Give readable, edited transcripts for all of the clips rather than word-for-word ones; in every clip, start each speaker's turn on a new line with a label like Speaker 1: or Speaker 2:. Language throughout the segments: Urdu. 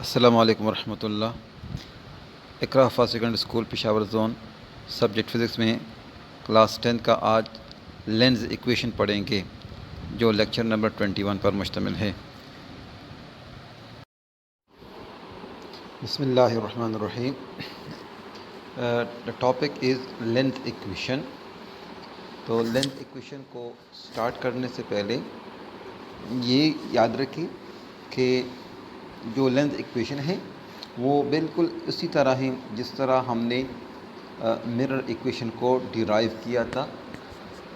Speaker 1: السلام علیکم ورحمۃ اللہ۔ Iqra Huffaz secondary school Peshawar zone subject physics میں کلاس 10 کا آج لینز ایکویشن پڑھیں گے جو لیکچر نمبر 21 پر مشتمل ہے۔ بسم اللہ الرحمن الرحیم۔ the topic is length equation۔ تو length equation کو سٹارٹ کرنے سے پہلے یہ یاد رکھیں کہ جو لینتھ ایکویشن ہے وہ بالکل اسی طرح ہے جس طرح ہم نے مرر ایکویشن کو ڈیرائیو کیا تھا،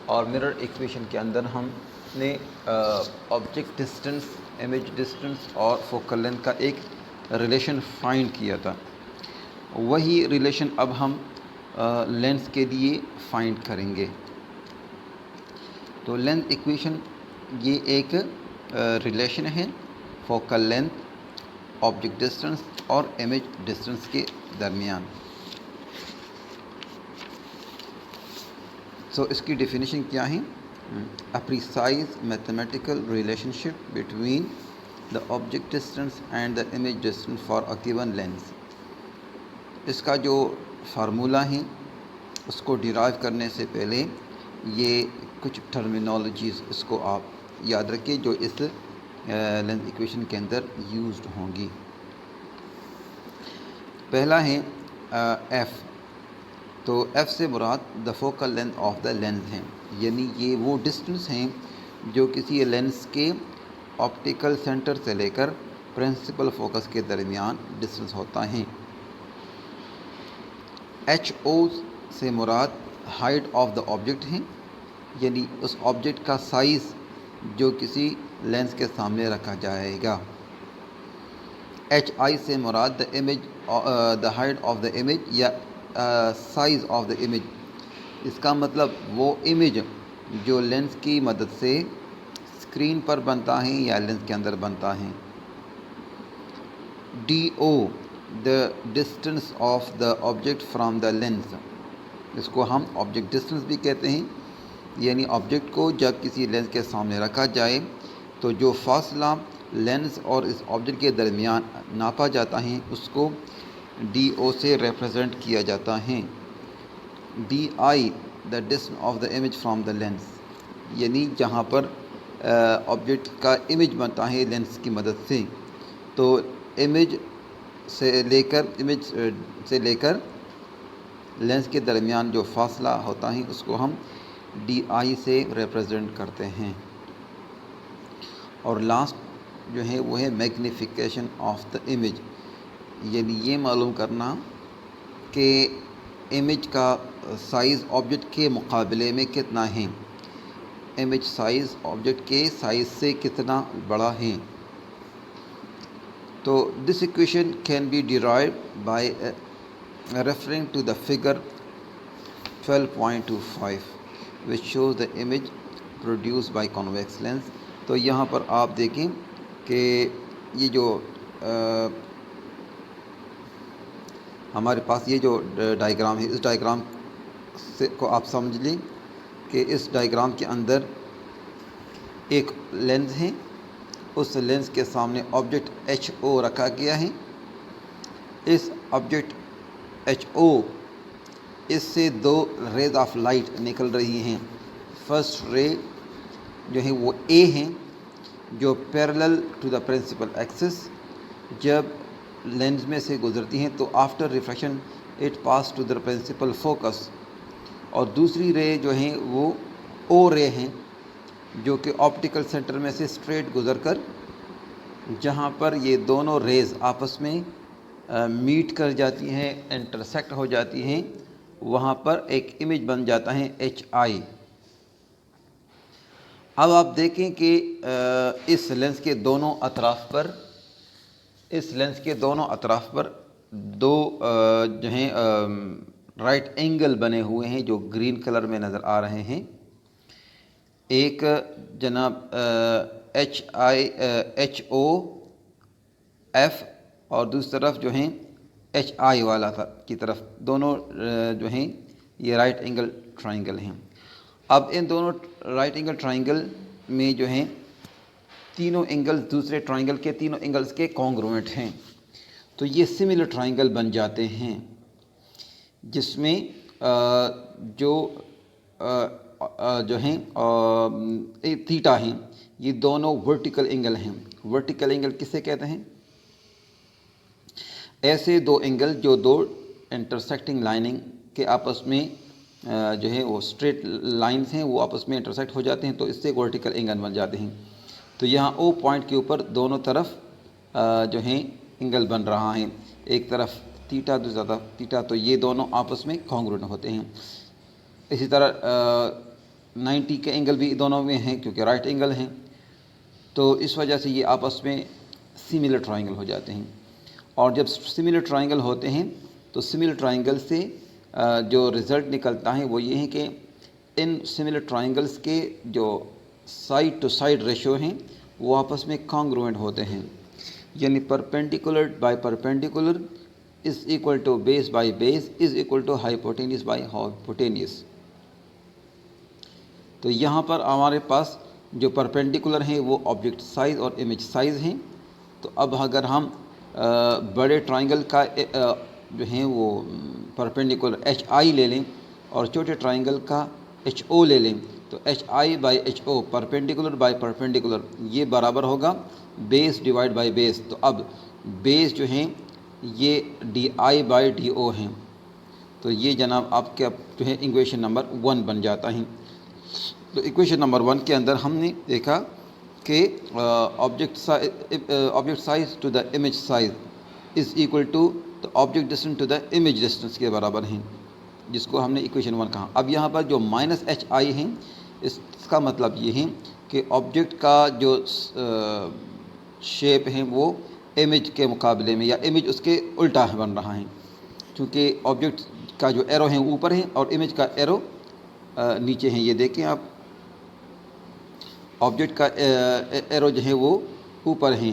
Speaker 1: اور مرر ایکویشن کے اندر ہم نے آبجیکٹ ڈسٹنس، امیج ڈسٹنس اور فوکل لینتھ کا ایک ریلیشن فائنڈ کیا تھا۔ وہی ریلیشن اب ہم لینس کے لیے فائنڈ کریں گے۔ تو لینتھ ایکویشن یہ ایک ریلیشن ہے فوکل لینتھ، آبجیکٹ ڈسٹنس اور امیج ڈسٹنس کے درمیان۔ سو اس کی ڈیفینیشن کیا ہے؟ A precise mathematical relationship between the object distance and the image distance for a given lens۔ اس کا جو فارمولہ ہے اس کو ڈیرائیو کرنے سے پہلے یہ کچھ ٹرمینالوجیز اس کو آپ یاد رکھیں جو اس لینتھ ایکویشن کے اندر یوزڈ ہوں گی۔ پہلا ہے ایف۔ تو ایف سے مراد the focal length of the lens ہیں، یعنی یہ وہ ڈسٹنس ہیں جو کسی لینس کے آپٹیکل سینٹر سے لے کر پرنسپل فوکس کے درمیان ڈسٹنس ہوتا ہے۔ ایچ او سے مراد ہائٹ آف دا آبجیکٹ ہیں، یعنی اس آبجیکٹ کا سائز جو کسی لینس کے سامنے رکھا جائے گا۔ ایچ آئی سے مراد the image, the height of the image یا سائز آف دا امیج۔ اس کا مطلب وہ امیج جو لینس کی مدد سے اسکرین پر بنتا ہے یا لینس کے اندر بنتا ہے۔ D O the distance of the object from the lens, اس کو ہم آبجیکٹ ڈسٹنس بھی کہتے ہیں، یعنی آبجیکٹ کو جب کسی لینس کے سامنے رکھا جائے تو جو فاصلہ لینس اور اس آبجیکٹ کے درمیان ناپا جاتا ہے اس کو ڈی او سے ریپرزینٹ کیا جاتا ہے۔ D I the distance of the image from the lens, یعنی جہاں پر آبجیکٹ کا امیج بنتا ہے لینس کی مدد سے، تو امیج سے لے کر لینس کے درمیان جو فاصلہ ہوتا ہے اس کو ہم ڈی آئی سے ریپرزینٹ کرتے ہیں۔ اور لاسٹ جو ہے وہ ہے میگنیفیکیشن آف دا امیج، یعنی یہ معلوم کرنا کہ امیج کا سائز آبجیکٹ کے مقابلے میں کتنا ہے، امیج سائز آبجیکٹ کے سائز سے کتنا بڑا ہے۔ تو this equation can be derived by referring to the figure 12.25 which shows the image produced by convex lens۔ تو یہاں پر آپ دیکھیں کہ یہ جو ہمارے پاس یہ جو ڈائیگرام ہے، اس ڈائیگرام کو آپ سمجھ لیں کہ اس ڈائیگرام کے اندر ایک لینس ہے، اس لینس کے سامنے آبجیکٹ ایچ او رکھا گیا ہے۔ اس آبجیکٹ ایچ او، اس سے دو ریز آف لائٹ نکل رہی ہیں۔ فرسٹ رے جو ہے وہ اے ہیں جو parallel to the principal axis, جب لینس میں سے گزرتی ہیں تو after refraction it pass to the principal focus, اور دوسری رے جو ہیں وہ او رے ہیں جو کہ آپٹیکل سینٹر میں سے اسٹریٹ گزر کر جہاں پر یہ دونوں ریز آپس میں میٹ کر جاتی ہیں، انٹرسیکٹ ہو جاتی ہیں، وہاں پر ایک امیج بن جاتا ہے ایچ آئی۔ اب آپ دیکھیں کہ اس لینس کے دونوں اطراف پر دو جو ہیں رائٹ اینگل بنے ہوئے ہیں جو گرین کلر میں نظر آ رہے ہیں۔ ایک جناب ایچ او ایف اور دوسری طرف جو ہیں ایچ آئی والا کی طرف، دونوں جو ہیں یہ رائٹ اینگل ٹرائنگل ہیں۔ اب ان دونوں رائٹ اینگل ٹرائنگل میں جو ہیں تینوں اینگلز دوسرے ٹرائنگل کے تینوں اینگلز کے کانگروئنٹ ہیں، تو یہ سملر ٹرائنگل بن جاتے ہیں، جس میں جو ہیں تھیٹا ہیں، یہ دونوں ورٹیکل اینگل ہیں۔ ورٹیکل اینگل کسے کہتے ہیں؟ ایسے دو اینگل جو دو انٹرسیکٹنگ لائننگ کے آپس میں جو ہے وہ اسٹریٹ لائنز ہیں، وہ آپس میں انٹرسیکٹ ہو جاتے ہیں، تو اس سے ورٹیکل اینگل بن جاتے ہیں۔ تو یہاں او پوائنٹ کے اوپر دونوں طرف جو ہیں اینگل بن رہا ہے، ایک طرف تھیٹا دوسری طرف تھیٹا، تو یہ دونوں آپس میں کانگروئنٹ ہوتے ہیں۔ اسی طرح 90 کے اینگل بھی دونوں میں ہیں کیونکہ رائٹ اینگل ہیں، تو اس وجہ سے یہ آپس میں سملر ٹرائنگل ہو جاتے ہیں۔ اور جب سملر ٹرائنگل ہوتے ہیں تو سملر ٹرائنگل سے جو رزلٹ نکلتا ہے وہ یہ ہے کہ ان سملر ٹرائنگلز کے جو سائڈ ٹو سائڈ ریشو ہیں وہ آپس میں کانگروئنٹ ہوتے ہیں، یعنی perpendicular by perpendicular is equal to base by base is equal to hypotenuse by hypotenuse. تو یہاں پر ہمارے پاس جو پرپینڈیکولر ہیں وہ آبجیکٹ سائز اور امیج سائز ہیں۔ تو اب اگر ہم بڑے ٹرائنگل کا جو ہیں وہ پرپینڈیکولر ایچ آئی لے لیں اور چھوٹے ٹرائنگل کا ایچ او لے لیں، تو H I by H O perpendicular by perpendicular یہ برابر ہوگا بیس ڈیوائڈ بائی بیس۔ تو اب بیس جو ہیں یہ ڈی آئی بائی ڈی او ہیں، تو یہ جناب آپ کا جو ہے ایکویشن نمبر 1 بن جاتا ہے۔ تو ایکویشن نمبر 1 کے اندر ہم نے دیکھا کہ object size to the image size is equal to object distance to the image distance کے برابر ہیں، جس کو ہم نے ایکویشن 1 کہا۔ اب یہاں پر جو مائنس ایچ آئی ہیں، اس کا مطلب یہ ہے کہ آبجیکٹ کا جو شیپ ہے وہ امیج کے مقابلے میں یا امیج اس کے الٹا بن رہا ہے، چونکہ آبجیکٹ کا جو ایرو ہیں اوپر ہیں اور امیج کا ایرو نیچے ہیں۔ یہ دیکھیں آپ، آبجیکٹ کا ایرو جو ہے وہ اوپر ہیں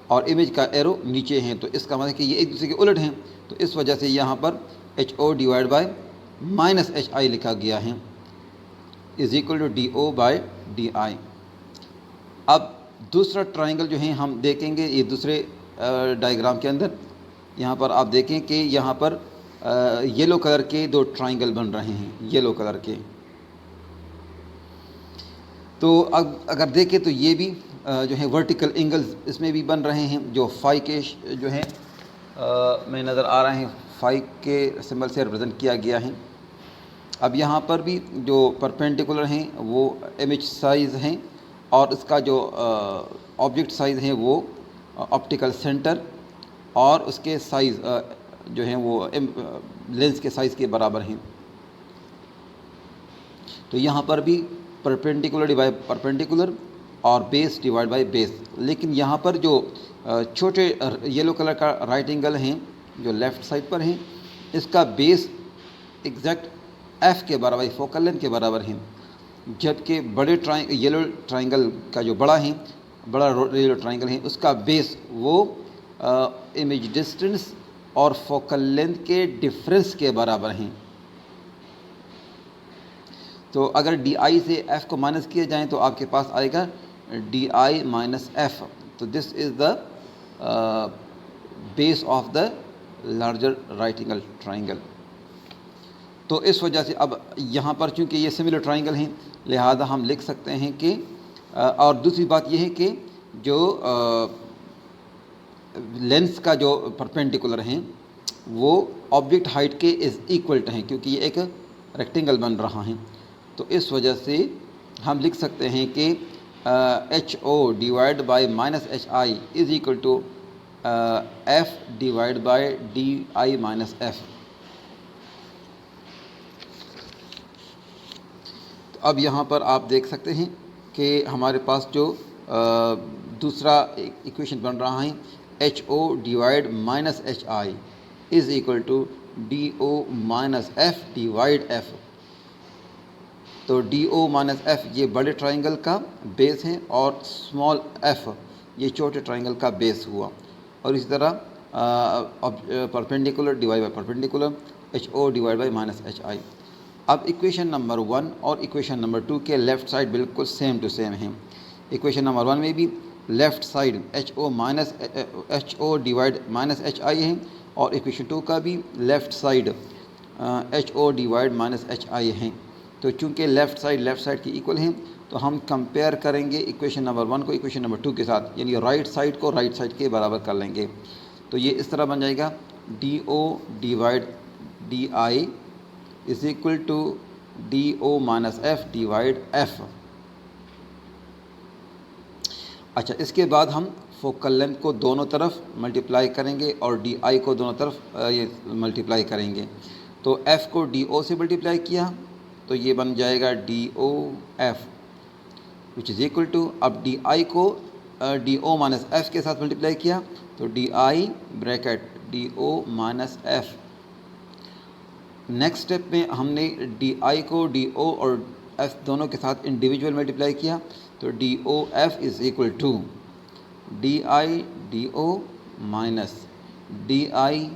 Speaker 1: اور امیج کا ایرو نیچے ہیں، تو اس کا مطلب ہے کہ یہ ایک دوسرے کے الٹ ہیں، تو اس وجہ سے یہاں پر H O divide by minus H I لکھا گیا ہے is equal to D O by D I. اب دوسرا ٹرائنگل جو ہے ہم دیکھیں گے یہ دوسرے ڈائیگرام کے اندر۔ یہاں پر آپ دیکھیں کہ یہاں پر یلو کلر کے دو ٹرائنگل بن رہے ہیں، یلو کلر کے۔ تو اب اگر دیکھیں تو یہ بھی جو ہے ورٹیکل اینگلز اس میں بھی بن رہے ہیں، جو فائی کے جو ہیں میں نظر آ رہے ہیں، فائی کے سمبل سے ریپرزینٹ کیا گیا ہے۔ اب یہاں پر بھی جو پرپینڈیکولر ہیں وہ امیج سائز ہیں، اور اس کا جو آبجیکٹ سائز ہیں وہ آپٹیکل سینٹر اور اس کے سائز جو ہیں وہ لینس کے سائز کے برابر ہیں۔ تو یہاں پر بھی پرپینڈیکولر ڈیوائڈ پرپینڈیکولر اور بیس ڈیوائڈ بائی بیس، لیکن یہاں پر جو چھوٹے یلو کلر کا رائٹ اینگل ہیں جو لیفٹ سائڈ پر ہیں، اس کا بیس ایگزیکٹ ایف کے برابر فوکل لینتھ کے برابر ہیں، جبکہ بڑے یلو ٹرائنگل کا جو بڑا یلو ٹرائنگل ہے اس کا بیس وہ امیج ڈسٹینس اور فوکل لینتھ کے ڈفرینس کے برابر ہیں۔ تو اگر ڈی آئی سے ایف کو مائنس کیا جائیں تو آپ کے پاس آئے گا ڈی آئی مائنس ایف، تو this is the base of the larger right angle triangle. تو اس وجہ سے اب یہاں پر چونکہ یہ سملر ٹرائنگل ہیں لہذا ہم لکھ سکتے ہیں کہ اور دوسری بات یہ ہے کہ جو لینس کا جو پرپینڈیکولر ہیں وہ آبجیکٹ ہائٹ کے از ایکول ہیں، کیونکہ یہ ایک ریکٹینگل بن رہا ہے، تو اس وجہ سے ہم لکھ سکتے ہیں کہ H O divide by minus H I is equal to F divide by D I minus F. اب یہاں پر آپ دیکھ سکتے ہیں کہ ہمارے پاس جو دوسرا ایکویشن بن رہا ہے H O divide minus H I is equal to D O minus F divide F. تو ڈی او مائنس ایف یہ بڑے ٹرائنگل کا بیس ہے اور اسمال ایف یہ چھوٹے ٹرائنگل کا بیس ہوا، اور اسی طرح perpendicular divide by perpendicular H O divide by minus H I. اب ایکویشن نمبر 1 اور ایکویشن نمبر 2 کے لیفٹ سائڈ بالکل سیم ٹو سیم ہیں۔ ایکویشن نمبر 1 میں بھی left side H O divide minus H I ہے، اور ایکویشن 2 کا بھی left side H O divide minus H I ہیں. تو چونکہ لیفٹ سائڈ کی ایکول ہیں تو ہم کمپیئر کریں گے ایکویشن نمبر 1 کو ایکویشن نمبر 2 کے ساتھ، یعنی رائٹ سائڈ کو رائٹ سائڈ کے برابر کر لیں گے. تو یہ اس طرح بن جائے گا D O divide D I is equal to D O minus F divide F. اچھا، اس کے بعد ہم فوکل لینتھ کو دونوں طرف ملٹیپلائی کریں گے اور ڈی آئی کو دونوں طرف یہ ملٹیپلائی کریں گے. تو ایف کو ڈی او سے ملٹیپلائی کیا تو یہ بن جائے گا D O F which is equal to, اب ڈی آئی کو ڈی او مائنس ایف کے ساتھ ملٹیپلائی کیا تو D I bracket D O minus F. Next step میں ہم نے ڈی آئی کو ڈی او اور ایف دونوں کے ساتھ انڈیویجول ملٹیپلائی کیا تو D O F is equal to D I D O minus D I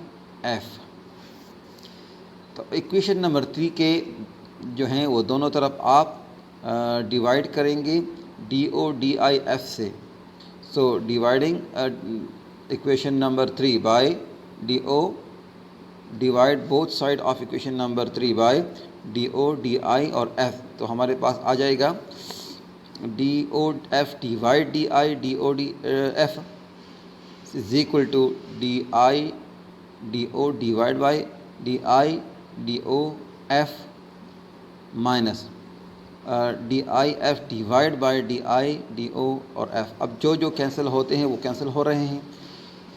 Speaker 1: F. تو ایکویشن نمبر 3 کے جو ہیں وہ دونوں طرف آپ ڈیوائڈ کریں گے D O D I F سے. So dividing equation number 3 by D O, divide both side of equation number 3 by D O D I اور ایف. تو ہمارے پاس آ جائے گا D O F divide D I D O D F is equal to D I D O divide by D I D O F minus D I F divide by D I D او اور ایف. اب جو کینسل ہوتے ہیں وہ کینسل ہو رہے ہیں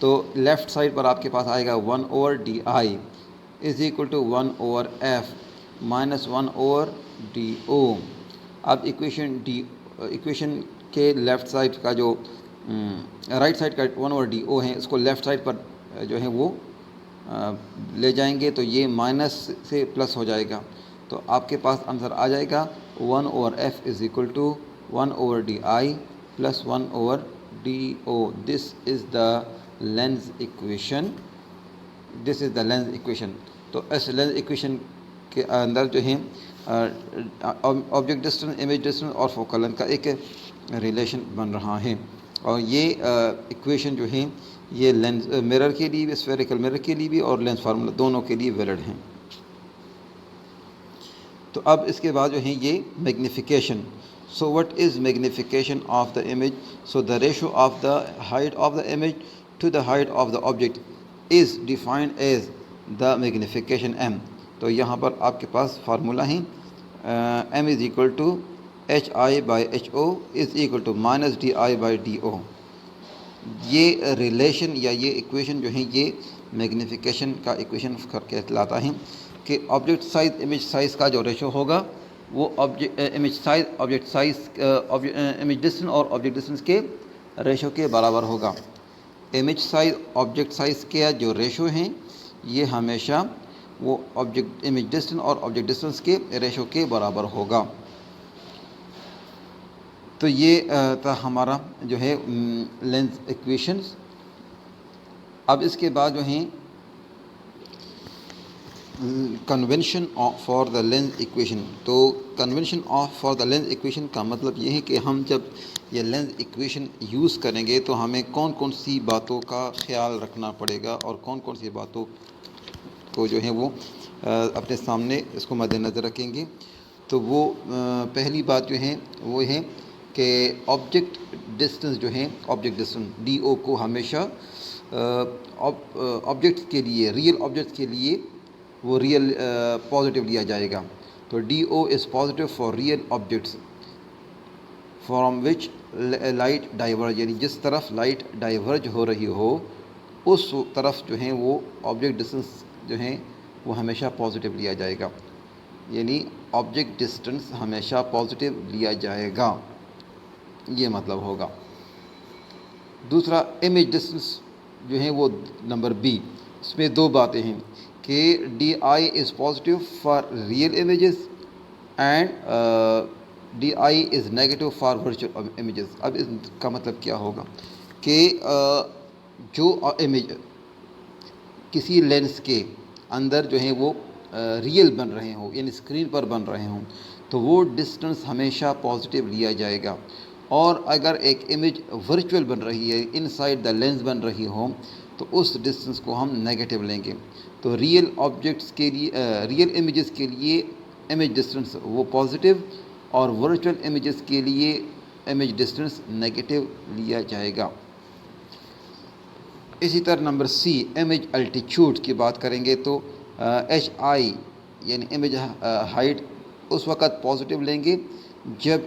Speaker 1: تو لیفٹ سائڈ پر آپ کے پاس آئے گا 1 over D I is equal to 1 over F minus 1 over D O. اب ایکویشن کے لیفٹ سائڈ کا جو رائٹ سائڈ کا 1 اوور ڈی او ہے اس کو لیفٹ سائڈ پر جو ہے وہ لے جائیں گے تو یہ مائنس سے پلس ہو جائے گا. تو آپ کے پاس آنسر آ جائے گا 1 over F is equal to 1 over D I plus 1 over D O. This is the lens equation. تو اس لینز ایکویشن کے اندر جو ہیں آبجیکٹ ڈسٹنس، امیج ڈسٹنس اور فوکل لینتھ کا ایک ریلیشن بن رہا ہے. اور یہ ایکویشن جو ہیں یہ لینز مرر کے لیے بھی، اسفیریکل مرر کے لیے بھی اور لینز فارمولا دونوں کے لیے ویلڈ ہیں. تو اب اس کے بعد جو ہیں یہ magnification. So what is magnification of the image? So the ratio of the height of the image to the height of the object is defined as the magnification M. تو یہاں پر آپ کے پاس فارمولا ہیں M is equal to H I by H O is equal to minus D I by D O. یہ ریلیشن یا یہ ایکویشن جو ہیں یہ میگنیفیکیشن کا ایکویشن کہلاتا ہے کہ آبجیکٹ سائز امیج سائز کا جو ریشو ہوگا وہ امیج ڈسٹنس اور آبجیکٹ ڈسٹنس کے ریشو کے برابر ہوگا. امیج سائز آبجیکٹ سائز کے جو ریشو ہیں یہ ہمیشہ وہ امیج ڈسٹنس اور آبجیکٹ ڈسٹنس کے ریشو کے برابر ہوگا. تو یہ تھا ہمارا جو ہے لینز ایکویشنز. اب اس کے بعد جو ہیں convention for the lens equation. تو convention for the lens equation کا مطلب یہ ہے کہ ہم جب یہ لینز ایکویشن یوز کریں گے تو ہمیں کون کون سی باتوں کا خیال رکھنا پڑے گا اور کون کون سی باتوں کو جو ہے وہ اپنے سامنے اس کو مد نظر رکھیں گے. تو وہ پہلی بات جو ہے وہ ہے کہ آبجیکٹ ڈسٹنس جو ہے آبجیکٹ ڈسٹنس ڈی او کو ہمیشہ آبجیکٹس کے لیے، ریئل آبجیکٹس کے لیے وہ ریئل پازیٹیو لیا جائے گا. تو D O is positive for real objects from which light diverge, یعنی جس طرف لائٹ ڈائیورج ہو رہی ہو اس طرف جو ہیں وہ آبجیکٹ ڈسٹنس جو ہیں وہ ہمیشہ پازیٹیو لیا جائے گا. یعنی آبجیکٹ ڈسٹنس ہمیشہ پازیٹیو لیا جائے گا، یہ مطلب ہوگا. دوسرا امیج ڈسٹنس جو ہیں وہ نمبر بی، اس میں دو باتیں ہیں کہ D I is positive for real images and D I is negative for virtual images. اب اس کا مطلب کیا ہوگا کہ جو امیج کسی لینس کے اندر جو ہیں وہ ریئل بن رہے ہوں، یعنی اسکرین پر بن رہے ہوں، تو وہ ڈسٹنس ہمیشہ پازیٹیو لیا جائے گا. اور اگر ایک امیج ورچوئل بن رہی ہے، ان سائڈ دا لینس بن رہی ہو، تو اس ڈسٹنس کو ہم نیگیٹو لیں گے۔ تو ریئل آبجیکٹس کے لیے، ریئل امیجز کے لیے امیج ڈسٹنس وہ پازیٹیو، اور ورچوئل امیجز کے لیے امیج ڈسٹنس نیگیٹو لیا جائے گا۔ اسی طرح نمبر سی، امیج الٹیچیوڈ کی بات کریں گے تو ایچ آئی یعنی امیج ہائٹ اس وقت پازیٹیو لیں گے جب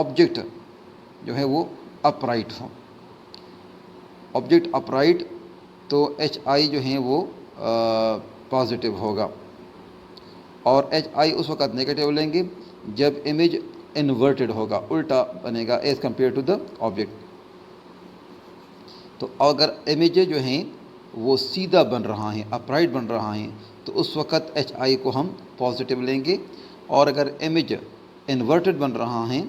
Speaker 1: آبجیکٹ جو ہے وہ اپ رائٹ ہو۔ آبجیکٹ اپ رائٹ تو ایچ آئی جو ہیں وہ پازیٹیو ہوگا، اور ایچ آئی اس وقت نیگیٹو لیں گے جب امیج انورٹڈ ہوگا، الٹا بنے گا as compare to the object. تو اگر امیج جو ہیں وہ سیدھا بن رہا ہے، اپ رائٹ بن رہا ہے، تو اس وقت ایچ آئی کو ہم پازیٹیو لیں گے، اور اگر امیج انورٹڈ بن رہا ہے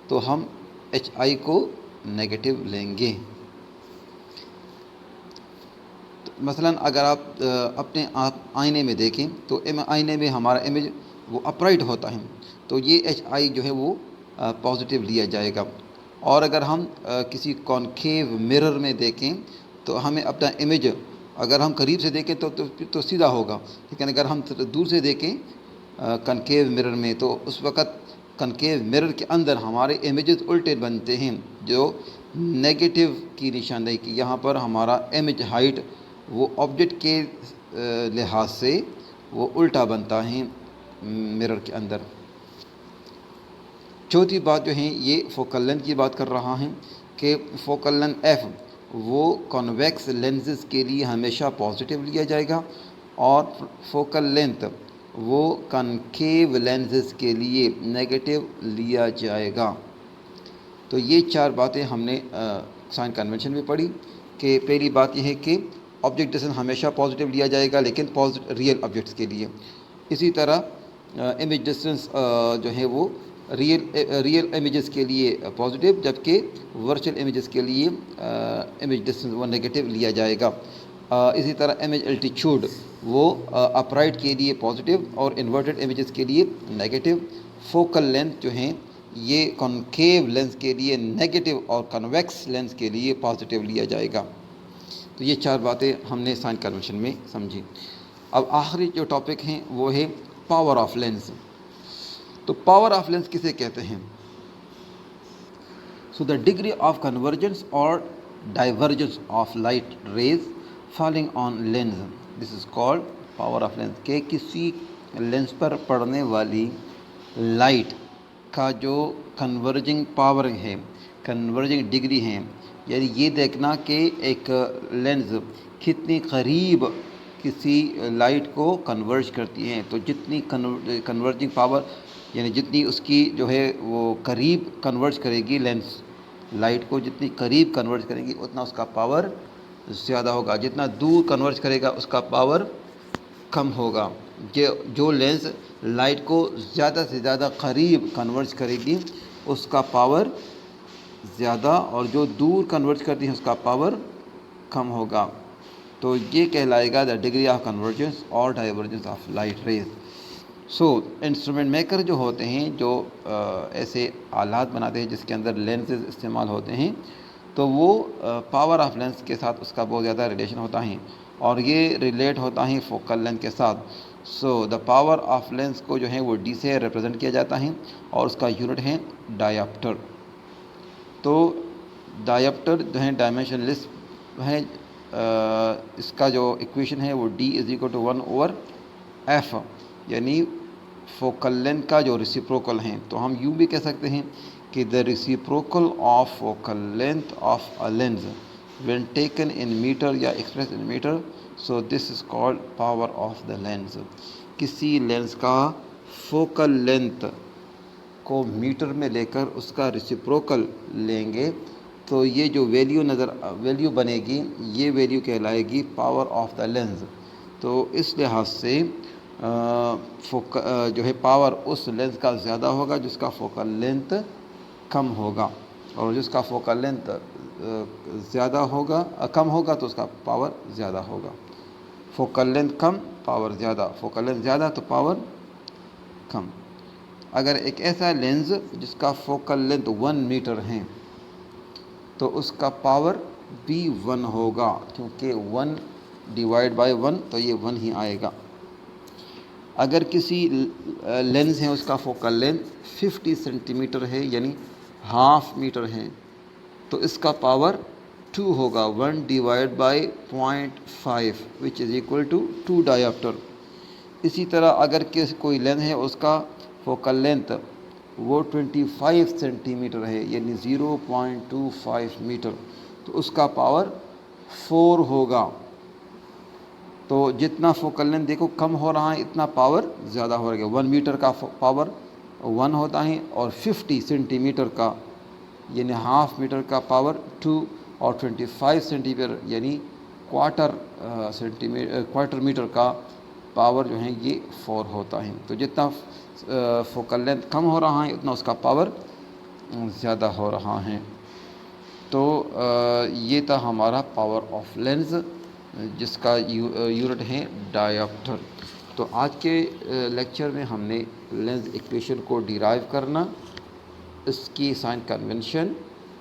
Speaker 1: تو ہم ایچ آئی کو نیگیٹو لیں گے۔ مثلا اگر آپ اپنے آپ آئینے میں دیکھیں تو آئینے میں ہمارا امیج وہ اپرائٹ ہوتا ہے، تو یہ ایچ آئی جو ہے وہ پازیٹیو لیا جائے گا۔ اور اگر ہم کسی کانکیو مرر میں دیکھیں تو ہمیں اپنا امیج اگر ہم قریب سے دیکھیں تو سیدھا ہوگا، لیکن اگر ہم دور سے دیکھیں کنکیو مرر میں تو اس وقت کنکیو مرر کے اندر ہمارے امیجز الٹے بنتے ہیں، جو نیگیٹو کی نشاندہی کی۔ یہاں پر ہمارا امیج ہائٹ وہ آبجیکٹ کے لحاظ سے وہ الٹا بنتا ہے مرر کے اندر۔ چوتھی بات جو ہے یہ فوکل لینتھ کی بات کر رہا ہے کہ فوکل لینتھ ایف وہ کنویکس لینزز کے لیے ہمیشہ پازیٹیو لیا جائے گا، اور فوکل لینتھ وہ کنکیو لینزز کے لیے نیگیٹو لیا جائے گا۔ تو یہ چار باتیں ہم نے سائن کنونشن میں پڑھی کہ پہلی بات یہ ہے کہ آبجیکٹ ڈسٹنس ہمیشہ پازیٹیو لیا جائے گا لیکن ریئل آبجیکٹس کے لیے۔ اسی طرح امیج ڈسٹنس جو ہے وہ ریئل امیجز کے لیے پازیٹیو، جبکہ ورچوئل امیجز کے لیے امیج ڈسٹنس وہ نیگیٹو لیا جائے گا۔ اسی طرح امیج الٹیچیوڈ وہ اپرائٹ کے لیے پازیٹیو اور انورٹڈ امیجز کے لیے نیگیٹو۔ فوکل لینتھ جو ہیں یہ کنکیو لینس کے لیے نیگیٹو اور کنویکس لینس کے لیے پازیٹیو لیا جائے گا۔ تو یہ چار باتیں ہم نے سائن کنونشن میں سمجھی۔ اب آخری جو ٹاپک ہیں وہ ہے پاور آف لینس۔ تو پاور آف لینس کسے کہتے ہیں؟ So the degree of convergence اور divergence of light rays falling on lens, this is called power of lens, کہ کسی لینس پر پڑنے والی لائٹ کا جو کنورجنگ پاور ہے، کنورجنگ ڈگری ہے، یعنی یہ دیکھنا کہ ایک لینز کتنی قریب کسی لائٹ کو کنورج کرتی ہیں۔ تو جتنی کنورجنگ پاور یعنی جتنی اس کی جو ہے وہ قریب کنورج کرے گی، لینس لائٹ کو جتنی قریب کنورج کرے گی اتنا اس کا پاور زیادہ ہوگا، جتنا دور کنورج کرے گا اس کا پاور کم ہوگا۔ جو لینس لائٹ کو زیادہ سے زیادہ قریب کنورج کرے گی اس کا پاور زیادہ، اور جو دور کنورج کرتی ہے اس کا پاور کم ہوگا۔ تو یہ کہلائے گا دا ڈگری آف کنورجنس اور divergence of light raise. So instrument maker جو ہوتے ہیں، جو ایسے آلات بناتے ہیں جس کے اندر لینسز استعمال ہوتے ہیں، تو وہ پاور آف لینس کے ساتھ اس کا بہت زیادہ ریلیشن ہوتا ہے، اور یہ ریلیٹ ہوتا ہے فوکل لینتھ کے ساتھ۔ سو دا پاور آف لینس کو جو ہے وہ ڈی سے ریپرزنٹ کیا جاتا ہے، اور اس کا یونٹ ہے ڈائیپٹر۔ تو ڈائیپٹر جو ہے ڈائمینشن لیس ہے، اس کا جو ایکویشن ہے وہ D is equal to 1/f، یعنی فوکل لینتھ کا جو ریسیپروکل ہیں۔ تو ہم یوں بھی کہہ سکتے ہیں کہ the reciprocal of focal length of a lens when taken in metre یا express in metre, so this is called power of the lens. کسی لینس کا فوکل لینتھ کو میٹر میں لے کر اس کا ریسیپروکل لیں گے تو یہ جو ویلیو بنے گی، یہ ویلیو کہلائے گی پاور آف دا لینس۔ تو اس لحاظ سے جو ہے پاور اس لینس کا زیادہ ہوگا جس کا فوکل لینتھ کم ہوگا، اور جس کا فوکل لینتھ کم ہوگا تو اس کا پاور زیادہ ہوگا۔ فوکل لینتھ کم، پاور زیادہ، فوکل لینتھ زیادہ تو پاور کم۔ اگر ایک ایسا لینز جس کا فوکل لینتھ 1 میٹر ہے تو اس کا پاور بھی 1 ہوگا، کیونکہ 1 ڈیوائڈ بائی 1 تو یہ 1 ہی آئے گا۔ اگر کسی لینز ہے اس کا فوکل لینتھ 50 سینٹی میٹر ہے یعنی ہاف میٹر ہے تو اس کا پاور 2 ہوگا، 1 divide by 0.5 which is equal to 2 dioptre. اسی طرح اگر کوئی لینز ہے اس کا فوکل لینتھ وہ 25 سینٹی میٹر ہے یعنی 0.25 میٹر تو اس کا پاور 4 ہوگا۔ تو جتنا فوکل لینتھ دیکھو کم ہو رہا ہے اتنا پاور زیادہ ہو رہا ہے۔ 1 میٹر کا پاور 1 ہوتا ہے اور 50 سینٹی میٹر کا یعنی ہاف میٹر کا پاور 2 اور 25 سینٹی میٹر یعنی کوارٹر میٹر کا پاور جو ہے یہ 4 ہوتا ہے۔ تو جتنا فوکل لینتھ کم ہو رہا ہے اتنا اس کا پاور زیادہ ہو رہا ہے۔ تو یہ تھا ہمارا پاور آف لینز جس کا یونٹ ہے ڈایopter۔ تو آج کے لیکچر میں ہم نے لینز ایکویشن کو ڈیرائیو کرنا، اس کی سائن کنونشن،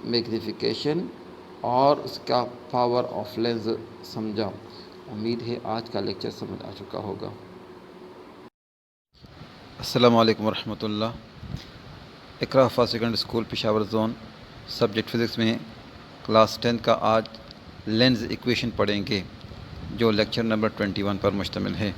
Speaker 1: میگنیفیکیشن اور اس کا پاور آف لینز سمجھا۔ امید ہے آج کا لیکچر سمجھ آ چکا ہوگا۔ السلام علیکم ورحمۃ اللہ۔ Iqra Huffaz secondary school Peshawar zone subject physics میں کلاس 10 کا آج لینز ایکویشن پڑھیں گے جو لیکچر نمبر 21 پر مشتمل ہے۔